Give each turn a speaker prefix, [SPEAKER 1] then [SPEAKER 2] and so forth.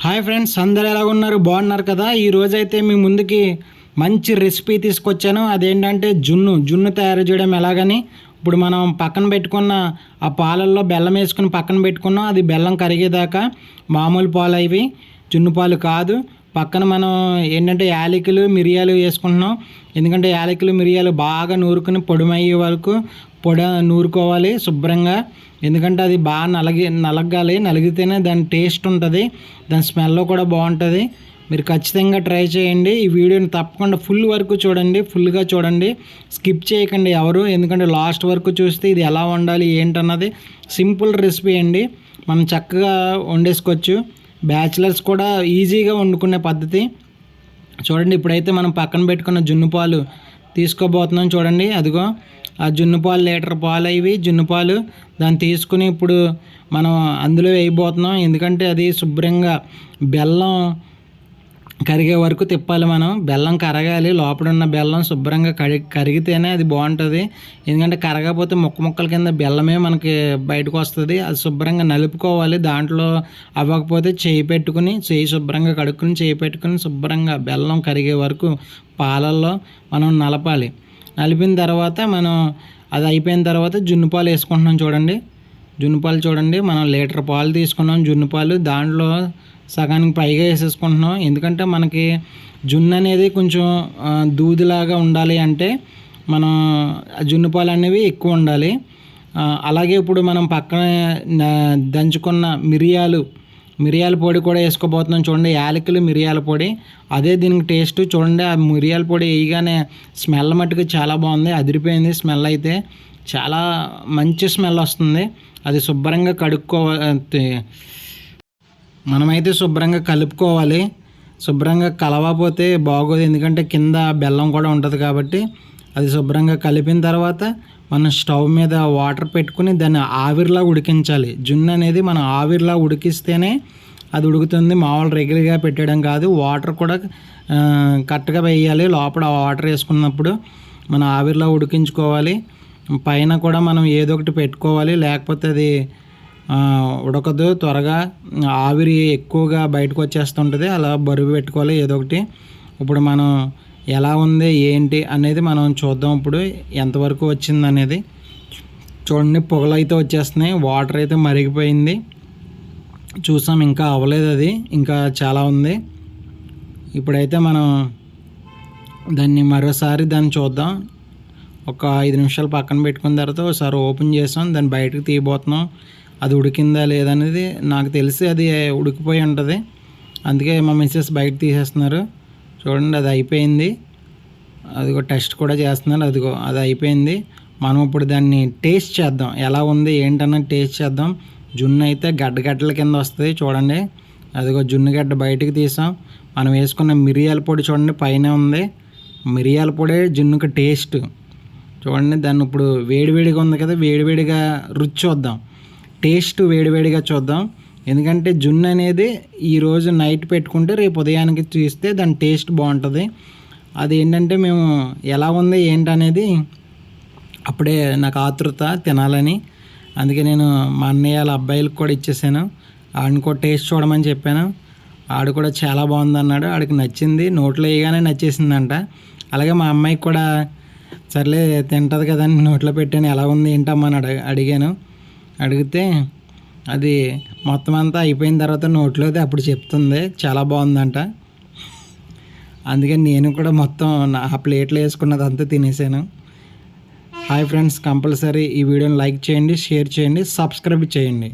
[SPEAKER 1] Hi friends, అందరు ఎలా ఉన్నారు? బాగున్నారు కదా? ఈరోజైతే మీ ముందుకి మంచి రెసిపీ తీసుకొచ్చాను. అదేంటంటే జున్ను తయారు చేయడం ఎలాగని. ఇప్పుడు మనం పక్కన పెట్టుకున్న ఆ పాలల్లో బెల్లం వేసుకుని పక్కన పెట్టుకున్నాం. అది బెల్లం కరిగేదాకా మామూలు పాలు అవి, జున్ను పాలు కాదు. పక్కన మనం ఏంటంటే యాలకులు మిరియాలు వేసుకుంటున్నాం. ఎందుకంటే యాలకులు మిరియాలు బాగా నూరుకుని పొడిమయ్యే వరకు నూరుకోవాలి శుభ్రంగా. ఎందుకంటే అది బాగా నలగాలి. నలిగితేనే దాని టేస్ట్ ఉంటుంది, దాని స్మెల్ కూడా బాగుంటుంది. మీరు ఖచ్చితంగా ట్రై చేయండి. ఈ వీడియోని తప్పకుండా ఫుల్ వరకు చూడండి, ఫుల్గా చూడండి, స్కిప్ చేయకండి ఎవరు. ఎందుకంటే లాస్ట్ వరకు చూస్తే ఇది ఎలా వండాలి ఏంటన్నది సింపుల్ రెసిపీ అండి. మనం చక్కగా వండేసుకోవచ్చు. బ్యాచిలర్స్ కూడా ఈజీగా వండుకునే పద్ధతి. చూడండి, ఇప్పుడైతే మనం పక్కన పెట్టుకున్న జున్ను పాలు తీసుకోబోతున్నాం. చూడండి, అదిగో ఆ జున్ను పాలు, లీటర్ పాలు ఇవి జున్ను పాలు. దాన్ని తీసుకుని ఇప్పుడు మనం అందులో వేయబోతున్నాం. ఎందుకంటే అది శుభ్రంగా బెల్లం కరిగే వరకు తిప్పాలి. మనం బెల్లం కరగాలి, లోపల ఉన్న బెల్లం శుభ్రంగా కరిగితేనే అది బాగుంటుంది. ఎందుకంటే కరగకపోతే ముక్కల కింద బెల్లమే మనకి బయటకు వస్తుంది. అది శుభ్రంగా నలుపుకోవాలి. దాంట్లో అవ్వకపోతే చేయి శుభ్రంగా కడుక్కుని చేయి పెట్టుకుని శుభ్రంగా బెల్లం కరిగే వరకు పాలల్లో మనం నలపాలి. నలిపిన తర్వాత మనం అది అయిపోయిన తర్వాత జున్ను పాలు వేసుకుంటున్నాం. చూడండి, మనం లీటర్ పాలు తీసుకున్నాం జున్ను పాలు. దాంట్లో సగానికి పైగా వేసేసుకుంటున్నాం. ఎందుకంటే మనకి జున్ను అనేది కొంచెం దూదిలాగా ఉండాలి అంటే మనం జున్ను పాలు అనేవి ఎక్కువ ఉండాలి. అలాగే ఇప్పుడు మనం పక్కన దంచుకున్న మిరియాల పొడి కూడా వేసుకోబోతున్నాం. చూడండి, యాలకులు మిరియాల పొడి, అదే దీనికి టేస్ట్. చూడండి, ఆ మిరియాల పొడి వేయగానే స్మెల్ మట్టుకు చాలా బాగుంది, అదిరిపోయింది. స్మెల్ అయితే చాలా మంచి స్మెల్ వస్తుంది. అది శుభ్రంగా మనమైతే శుభ్రంగా కలుపుకోవాలి. శుభ్రంగా కలవకపోతే బాగోదు, ఎందుకంటే కింద బెల్లం కూడా ఉంటుంది కాబట్టి. అది శుభ్రంగా కలిపిన తర్వాత మనం స్టవ్ మీద వాటర్ పెట్టుకుని దాన్ని ఆవిరిలా ఉడికించాలి. జున్ను అనేది మనం ఆవిరిలా ఉడికిస్తేనే అది ఉడుకుతుంది. మామూలు రెగ్యులర్గా పెట్టడం కాదు. వాటర్ కూడా కరెక్ట్గా వేయాలి. లోపల వాటర్ వేసుకున్నప్పుడు మనం ఆవిరిలా ఉడికించుకోవాలి. పైన కూడా మనం ఏదో ఒకటి పెట్టుకోవాలి, లేకపోతే అది ఉడకదు త్వరగా. ఆవిరి ఎక్కువగా బయటకు వచ్చేస్తుంటుంది. అలా బరువు పెట్టుకోవాలి ఏదో ఒకటి. ఇప్పుడు మనం ఎలా ఉంది ఏంటి అనేది మనం చూద్దాం. ఇప్పుడు ఎంతవరకు వచ్చింది అనేది చూడండి. పొగలు అయితే వచ్చేస్తున్నాయి, వాటర్ అయితే మరిగిపోయింది. చూసాం, ఇంకా అవ్వలేదు, అది ఇంకా చాలా ఉంది. ఇప్పుడైతే మనం మరోసారి దాన్ని చూద్దాం. ఒక 5 నిమిషాలు పక్కన పెట్టుకున్న తర్వాత ఒకసారి ఓపెన్ చేసాం, దాన్ని బయటకు తీయబోతున్నాం. అది ఉడికిందా లేదనేది నాకు తెలిసి అది ఉడికిపోయి ఉంటుంది. అందుకే మా మిస్సెస్ బయట తీసేస్తున్నారు. చూడండి, అది అయిపోయింది. అదిగో టెస్ట్ కూడా చేస్తున్నారు. అది అయిపోయింది. మనం ఇప్పుడు దాన్ని టేస్ట్ చేద్దాం, ఎలా ఉంది ఏంటన్నది టేస్ట్ చేద్దాం. జున్ను అయితే గడ్డల కింద వస్తుంది. చూడండి, అదిగో జున్ను గడ్డ బయటకు తీసాం. మనం వేసుకున్న మిరియాల పొడి చూడండి పైన ఉంది. మిరియాల పొడి జున్నుకి టేస్ట్. చూడండి, దాన్ని ఇప్పుడు వేడివేడిగా ఉంది కదా, వేడివేడిగా రుచి చూద్దాం. టేస్ట్ వేడివేడిగా చూద్దాం. ఎందుకంటే జున్ను అనేది ఈరోజు నైట్ పెట్టుకుంటే రేపు ఉదయానికి చూస్తే దాని టేస్ట్ బాగుంటుంది. అది ఏంటంటే మేము ఎలా ఉంది ఏంటనేది అప్పుడే నాకు ఆతృత తినాలని. అందుకే నేను మా అన్నయ్య వాళ్ళ అబ్బాయిలకు కూడా ఇచ్చేసాను. ఆడిని కూడా టేస్ట్ చూడమని చెప్పాను. ఆడు కూడా చాలా బాగుంది అన్నాడు. ఆడికి నచ్చింది, నోట్లో వేయగానే నచ్చేసిందంట. అలాగే మా అమ్మాయికి కూడా సర్లే తింటుంది కదా అని నోట్లో పెట్టాను. ఎలా ఉంది ఏంటమ్మా అని అడిగితే అది మొత్తం అంతా అయిపోయిన తర్వాత నోట్లోది అప్పుడు చెప్తుంది చాలా బాగుందంట. అందుకని నేను కూడా మొత్తం ఆ ప్లేట్లో వేసుకున్నది అంతా తినేసాను. హాయ్ ఫ్రెండ్స్, కంపల్సరీ ఈ వీడియోని లైక్ చేయండి, షేర్ చేయండి, సబ్స్క్రైబ్ చేయండి.